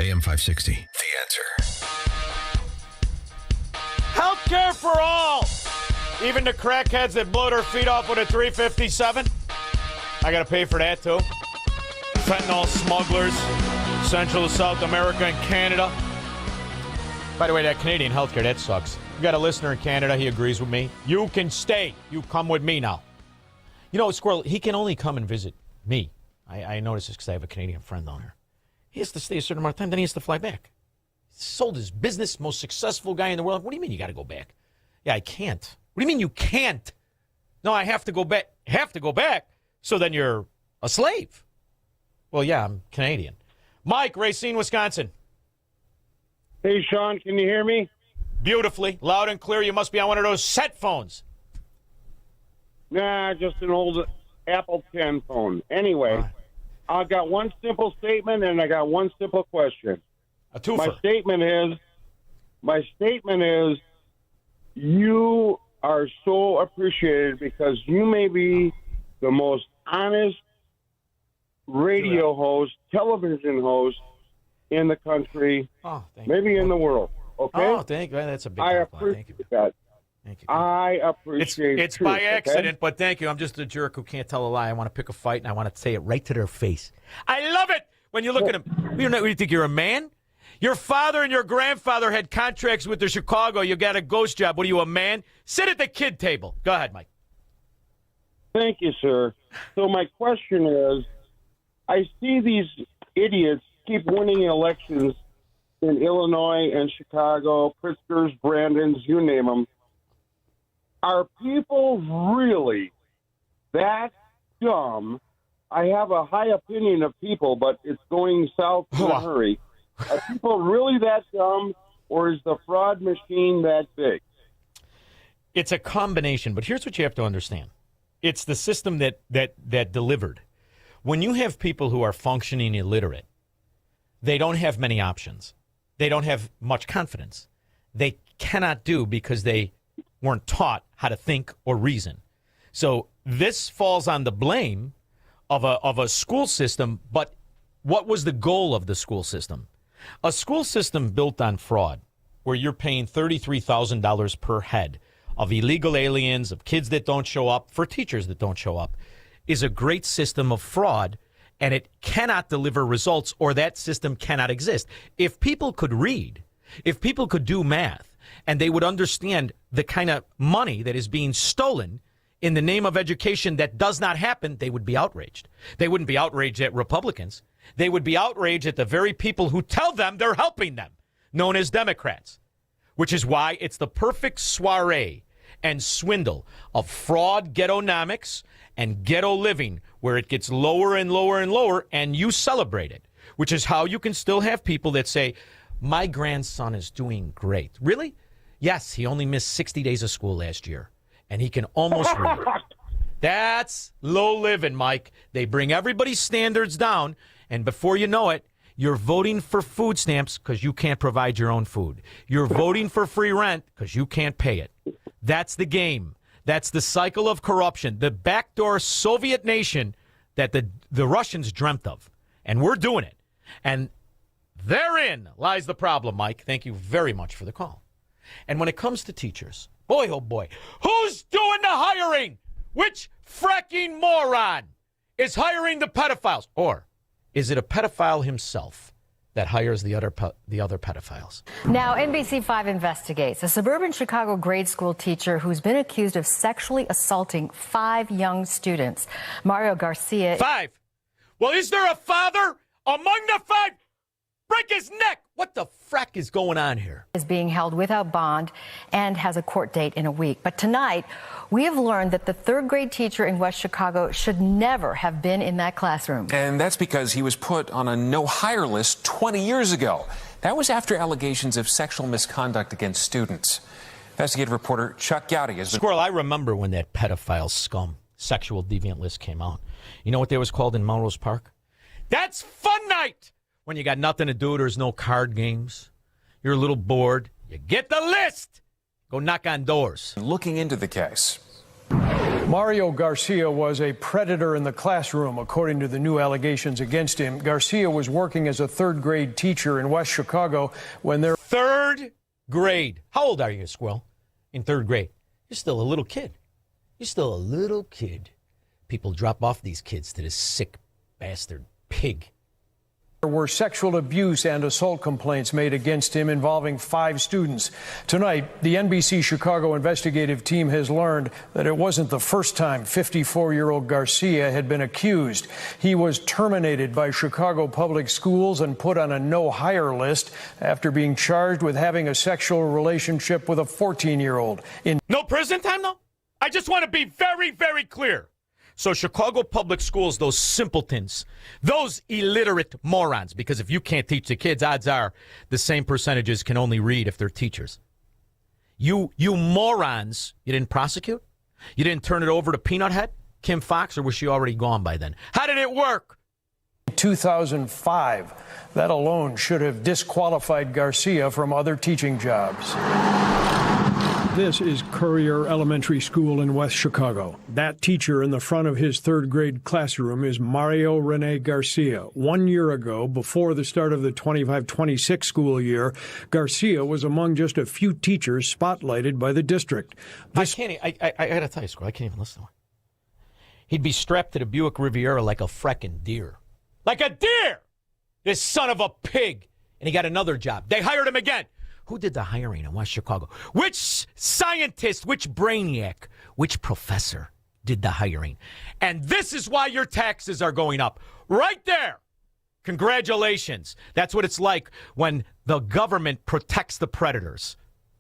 AM 560. The Answer. Healthcare for all. Even the crackheads that blow their feet off with a 357. I got to pay for that, too. Fentanyl smugglers, Central to South America and Canada. By the way, that Canadian healthcare, that sucks. We got a listener in Canada. He agrees with me. You can stay. You come with me now. You know, Squirrel, he can only come and visit me. I noticed this because I have a Canadian friend down here. He has to stay a certain amount of time, then he has to fly back. He sold his business, most successful guy in the world. What do you mean you got to go back? Yeah, I can't. What do you mean you can't? No, I have to go back. Have to go back. So then you're a slave. Well, yeah, I'm Canadian. Mike, Racine, Wisconsin. Hey, Sean, can you hear me? Beautifully. Loud and clear. You must be on one of those set phones. Nah, just an old Apple 10 phone. Anyway, I got one simple statement and I got one simple question. A twofer. My statement is you are so appreciated because you may be the most honest radio host, television host in the country, maybe in the world. Okay? Oh, thank you. That's a big I compliment. appreciate that. Thank you. I appreciate it's truth, by accident, okay? but thank you. I'm just a jerk who can't tell a lie. I want to pick a fight, and I want to say it right to their face. I love it when you look at them. You think you're a man? Your father and your grandfather had contracts with the Chicago. You got a ghost job. What are you, a man? Sit at the kid table. Go ahead, Mike. Thank you, sir. So my question is, I see these idiots keep winning elections in Illinois and Chicago, Pritzkers, Brandons, you name them. Are people really that dumb? I have a high opinion of people, but it's going south in a hurry. Are people really that dumb, or is the fraud machine that big? It's a combination, but here's what you have to understand. It's the system that delivered. When you have people who are functioning illiterate, they don't have many options. They don't have much confidence. They cannot do because they weren't taught how to think or reason. So this falls on the blame of a school system, but what was the goal of the school system? A school system built on fraud, where you're paying $33,000 per head of illegal aliens, of kids that don't show up, for teachers that don't show up, is a great system of fraud, and it cannot deliver results, or that system cannot exist. If people could read, if people could do math, and they would understand the kind of money that is being stolen in the name of education that does not happen, they would be outraged. They wouldn't be outraged at Republicans. They would be outraged at the very people who tell them they're helping them, known as Democrats, which is why it's the perfect soiree and swindle of fraud, ghettonomics, and ghetto living, where it gets lower and lower and lower, and you celebrate it, which is how you can still have people that say, my grandson is doing great. Really? Yes, he only missed 60 days of school last year, and he can almost read. That's low living, Mike. They bring everybody's standards down, and before you know it, you're voting for food stamps because you can't provide your own food. You're voting for free rent because you can't pay it. That's the game. That's the cycle of corruption, the backdoor Soviet nation that the Russians dreamt of. And we're doing it. And therein lies the problem, Mike. Thank you very much for the call. And when it comes to teachers, boy, oh boy, who's doing the hiring? Which fracking moron is hiring the pedophiles? Or is it a pedophile himself that hires the other pedophiles? Now, NBC5 investigates a suburban Chicago grade school teacher who's been accused of sexually assaulting 5 young students. Mario Garcia. 5? Well, is there a father among the 5? Break his neck! What the frack is going on here? Is being held without bond and has a court date in a week. But tonight, we have learned that the 3rd grade teacher in West Chicago should never have been in that classroom. And that's because he was put on a no-hire list 20 years ago. That was after allegations of sexual misconduct against students. Investigative reporter Chuck Gowdy has been... Squirrel, I remember when that pedophile scum sexual deviant list came out. You know what they was called in Melrose Park? That's fun night! When you got nothing to do, there's no card games. You're a little bored. You get the list. Go knock on doors. Looking into the case. Mario Garcia was a predator in the classroom, according to the new allegations against him. Garcia was working as a third-grade teacher in West Chicago when there... Third grade. How old are you, Squirrel? In third grade. You're still a little kid. You're still a little kid. People drop off these kids to this sick bastard pig. There were sexual abuse and assault complaints made against him involving 5 students. Tonight, the NBC Chicago investigative team has learned that it wasn't the first time 54-year-old Garcia had been accused. He was terminated by Chicago Public Schools and put on a no-hire list after being charged with having a sexual relationship with a 14-year-old. No prison time, though? I just want to be very, very clear. So Chicago Public Schools, those simpletons, those illiterate morons, because if you can't teach the kids, odds are the same percentages can only read if they're teachers. You morons, you didn't prosecute? You didn't turn it over to Peanut Head, Kim Fox, or was she already gone by then? How did it work? 2005. That alone should have disqualified Garcia from other teaching jobs. This is Courier Elementary School in West Chicago. That teacher in the front of his third-grade classroom is Mario Rene Garcia. 1 year ago, before the start of the 25-26 school year, Garcia was among just a few teachers spotlighted by the district. I got to tell you, Squirrel, I can't even listen to him. He'd be strapped to the Buick Riviera like a frickin' deer. Like a deer! This son of a pig. And he got another job. They hired him again. Who did the hiring in West Chicago? Which scientist, which brainiac, which professor did the hiring? And this is why your taxes are going up. Right there. Congratulations. That's what it's like when the government protects the predators.